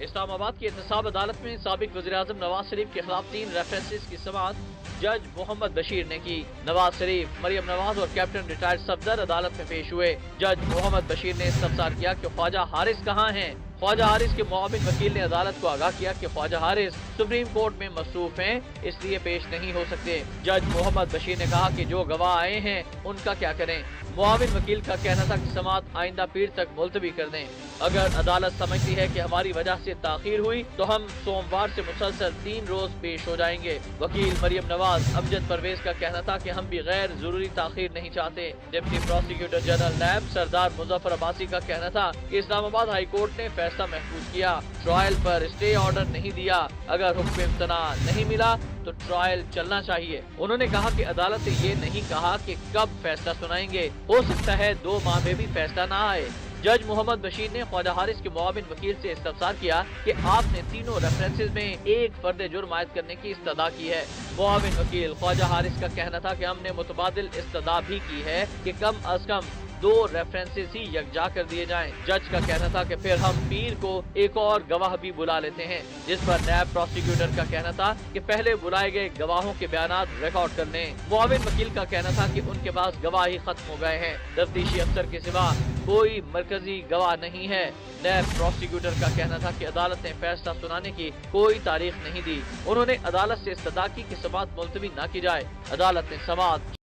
اسلام آباد کی احتساب عدالت میں سابق وزیراعظم نواز شریف کے خلاف 3 ریفرنسز کی سماعت جج محمد بشیر نے کی۔ نواز شریف، مریم نواز اور کیپٹن ریٹائرڈ صفدر عدالت میں پیش ہوئے۔ جج محمد بشیر نے استفسار کیا کہ خواجہ حارث کہاں ہیں۔ خواجہ حارث کے معاون وکیل نے عدالت کو آگاہ کیا کہ خواجہ حارث سپریم کورٹ میں مصروف ہیں، اس لیے پیش نہیں ہو سکتے۔ جج محمد بشیر نے کہا کہ جو گواہ آئے ہیں ان کا کیا کریں۔ معاون وکیل کا کہنا تھا کہ سماعت آئندہ پیر تک ملتوی کر دیں۔ اگر عدالت سمجھتی ہے کہ ہماری وجہ سے تاخیر ہوئی تو ہم سوموار سے مسلسل 3 روز پیش ہو جائیں گے۔ وکیل مریم نواز امجد پرویز کا کہنا تھا کہ ہم بھی غیر ضروری تاخیر نہیں چاہتے۔ ڈپٹی پروسیکیوٹر جنرل نیب سردار مظفر عباسی کا کہنا تھا کہ اسلام آباد ہائی کورٹ نے فیصلہ محفوظ کیا، ٹرائل پر اسٹے آرڈر نہیں دیا، اگر حکم امتناع نہیں ملا تو ٹرائل چلنا چاہیے۔ انہوں نے کہا کہ عدالت نے یہ نہیں کہا کہ کب فیصلہ سنائیں گے، ہو سکتا ہے 2 ماہ میں بھی فیصلہ نہ آئے۔ جج محمد بشیر نے خواجہ حارث کے معاون وکیل سے استفسار کیا کہ آپ نے تینوں ریفرنسز میں ایک فرد جرم عائد کرنے کی استدعا کی ہے۔ معاون وکیل خواجہ حارث کا کہنا تھا کہ ہم نے متبادل استدعا بھی کی ہے کہ کم از کم 2 ریفرنسز ہی یکجا کر دیے جائیں۔ جج کا کہنا تھا کہ پھر ہم پیر کو ایک اور گواہ بھی بلا لیتے ہیں، جس پر نیب پروسیکیوٹر کا کہنا تھا کہ پہلے بلائے گئے گواہوں کے بیانات ریکارڈ کر لیں۔ معاون وکیل کا کہنا تھا کہ ان کے پاس گواہی ختم ہو گئے ہیں، تفتیشی افسر کے سوا کوئی مرکزی گواہ نہیں ہے۔ نیب پروسیکیوٹر کا کہنا تھا کہ عدالت نے فیصلہ سنانے کی کوئی تاریخ نہیں دی۔ انہوں نے عدالت سے استدعا کی کہ سماعت ملتوی نہ کی جائے۔ عدالت نے سماعت